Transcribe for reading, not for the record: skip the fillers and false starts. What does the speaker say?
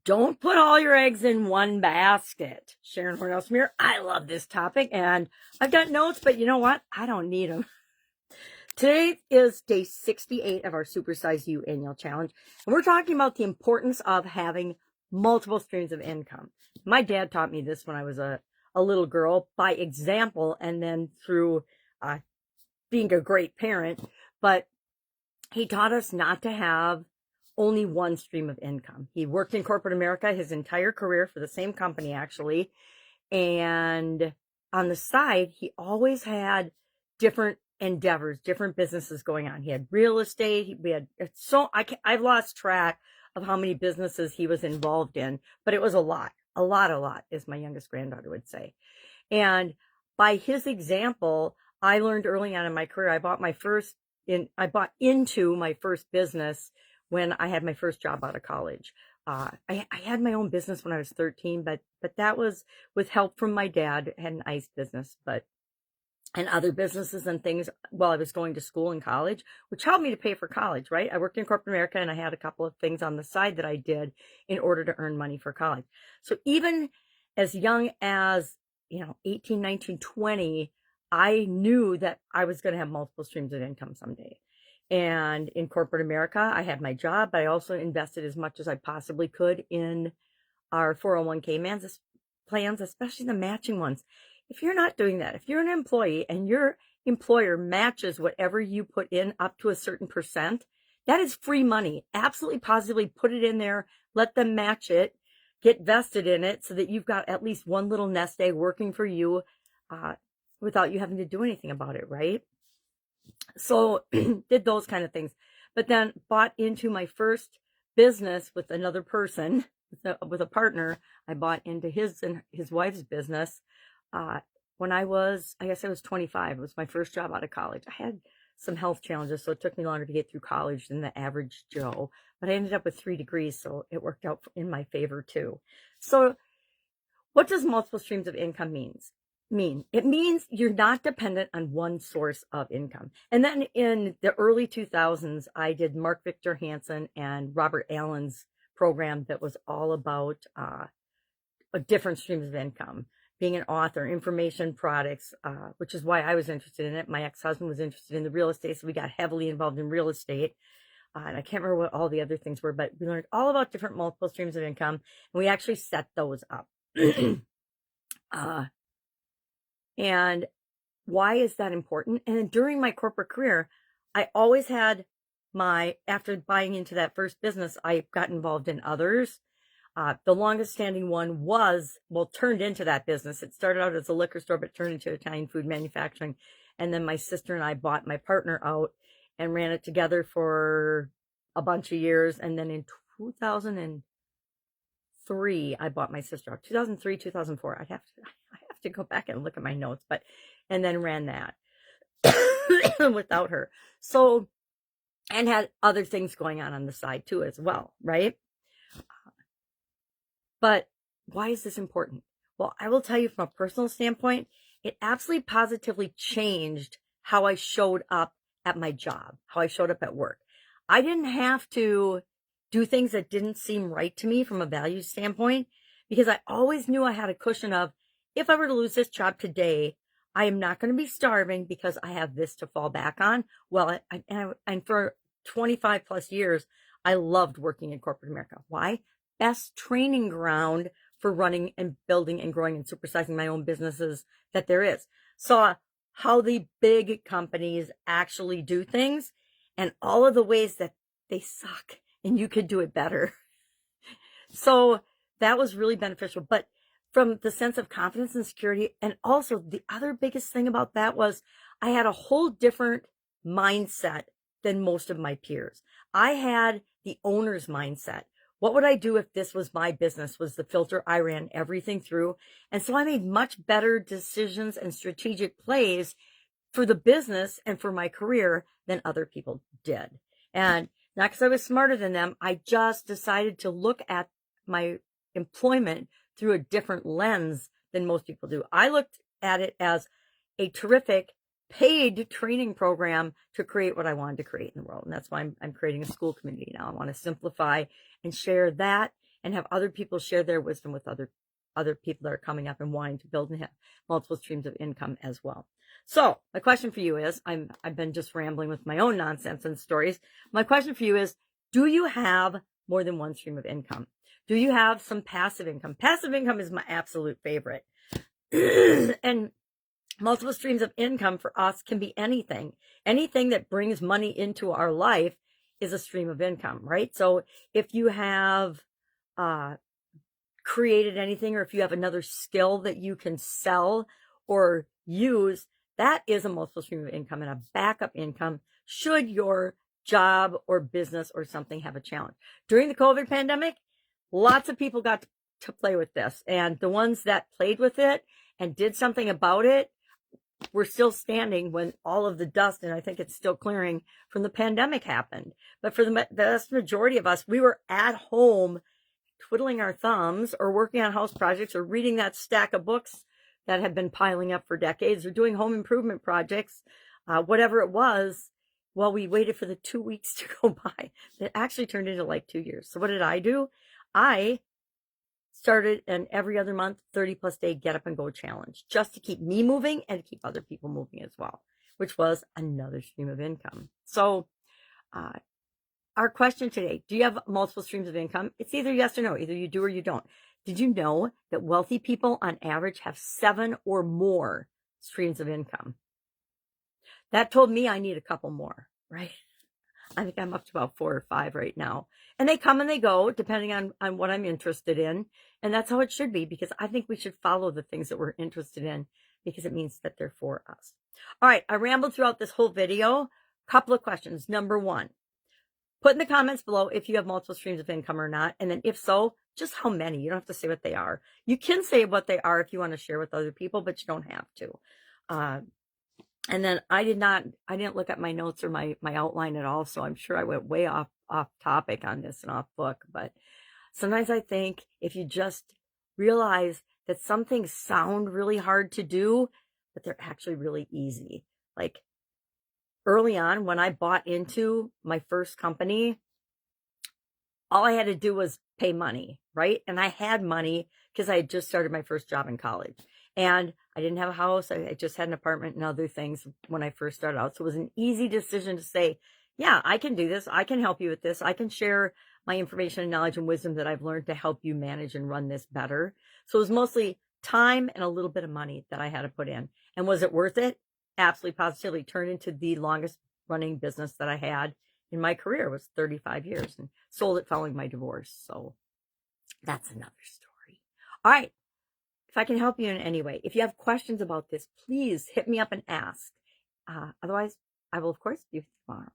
Don't put all your eggs in one basket. Sharon Horne-Ellstrom here. I love this topic, and I've got notes, but you know what? I don't need them. Today is day 68 of our Supersize You annual challenge, and we're talking about the importance of having multiple streams of income. My dad taught me this when I was a little girl by example, and then through being a great parent, but he taught us not to have only one stream of income. He worked in corporate America his entire career for the same company, actually. And on the side, he always had different endeavors, different businesses going on. He had real estate. We had I've lost track of how many businesses he was involved in, but it was a lot, as my youngest granddaughter would say. And by his example, I learned early on in my career, I bought into my first business when I had my first job out of college. I had my own business when I was 13, but that was with help from my dad. I had an ice business, and other businesses and things while I was going to school and college, which helped me to pay for college, right? I worked in corporate America, and I had a couple of things on the side that I did in order to earn money for college. So even as young as, 18, 19, 20, I knew that I was going to have multiple streams of income someday. And in corporate America, I had my job, but I also invested as much as I possibly could in our 401k plans, especially the matching ones. If you're not doing that, if you're an employee and your employer matches whatever you put in up to a certain percent, that is free money. Absolutely positively put it in there, let them match it, get vested in it so that you've got at least one little nest egg working for you without you having to do anything about it, right? So did those kind of things, but then bought into my first business with another person, with a partner. I bought into his and his wife's business when I guess I was 25. It was my first job out of college. I had some health challenges, so it took me longer to get through college than the average Joe, but I ended up with 3 degrees, so it worked out in my favor too. So what does multiple streams of income mean? It means you're not dependent on one source of income. And then in the early 2000s, I did Mark Victor Hansen and Robert Allen's program that was all about different streams of income, being an author, information products, which is why I was interested in it. My ex-husband was interested in the real estate, so we got heavily involved in real estate. And I can't remember what all the other things were, but we learned all about different multiple streams of income, and we actually set those up. And why is that important? And then during my corporate career, I always had after buying into that first business, I got involved in others. The longest standing one turned into that business. It started out as a liquor store, but turned into Italian food manufacturing. And then my sister and I bought my partner out and ran it together for a bunch of years. And then in 2003, I bought my sister out. 2003, 2004. I have to go back and look at my notes, and then ran that without her. So, and had other things going on the side too as well, right? But why is this important? Well, I will tell you from a personal standpoint, it absolutely positively changed how I showed up at my job, how I showed up at work. I didn't have to do things that didn't seem right to me from a value standpoint, because I always knew I had a cushion of, if I were to lose this job today, I am not going to be starving because I have this to fall back on. Well, and for 25 plus years, I loved working in corporate America. Why? Best training ground for running and building and growing and supersizing my own businesses that there is. Saw how the big companies actually do things and all of the ways that they suck and you could do it better. So that was really beneficial. But from the sense of confidence and security, and also the other biggest thing about that was I had a whole different mindset than most of my peers. I had the owner's mindset. What would I do if this was my business, was the filter I ran everything through. And so I made much better decisions and strategic plays for the business and for my career than other people did. And not because I was smarter than them, I just decided to look at my employment through a different lens than most people do. I looked at it as a terrific paid training program to create what I wanted to create in the world. And that's why I'm creating a school community now. I want to simplify and share that and have other people share their wisdom with other people that are coming up and wanting to build and have multiple streams of income as well. So my question for you is, I've been just rambling with my own nonsense and stories. My question for you is, do you have more than one stream of income? Do you have some passive income? Passive income is my absolute favorite. And multiple streams of income for us can be anything. Anything that brings money into our life is a stream of income, right? So if you have created anything, or if you have another skill that you can sell or use, that is a multiple stream of income and a backup income should your job or business or something have a challenge. During the COVID pandemic, lots of people got to play with this, and the ones that played with it and did something about it were still standing when all of the dust, and I think it's still clearing, from the pandemic happened. But for the vast majority of us, we were at home twiddling our thumbs or working on house projects or reading that stack of books that had been piling up for decades, or doing home improvement projects, whatever it was, while we waited for the 2 weeks to go by. It actually turned into like 2 years. So what did I do? I started an every other month, 30+ day get up and go challenge, just to keep me moving and to keep other people moving as well, which was another stream of income. So our question today, do you have multiple streams of income? It's either yes or no. Either you do or you don't. Did you know that wealthy people on average have 7 or more streams of income? That told me I need a couple more, right? I think I'm up to about 4 or 5 right now. And they come and they go depending on what I'm interested in. And that's how it should be, because I think we should follow the things that we're interested in, because it means that they're for us. All right, I rambled throughout this whole video. Couple of questions. Number 1, put in the comments below if you have multiple streams of income or not. And then if so, just how many. You don't have to say what they are. You can say what they are if you want to share with other people, but you don't have to. And then I didn't look at my notes or my outline at all. So I'm sure I went way off topic on this and off book. But sometimes I think if you just realize that some things sound really hard to do, but they're actually really easy. Like early on, when I bought into my first company, all I had to do was pay money, right? And I had money because I had just started my first job in college. And I didn't have a house. I just had an apartment and other things when I first started out. So it was an easy decision to say, yeah, I can do this. I can help you with this. I can share my information and knowledge and wisdom that I've learned to help you manage and run this better. So it was mostly time and a little bit of money that I had to put in. And was it worth it? Absolutely, positively. Turned into the longest running business that I had in my career. It was 35 years, and sold it following my divorce. So that's another story. All right. If I can help you in any way, if you have questions about this, please hit me up and ask. Otherwise, I will, of course, see you tomorrow.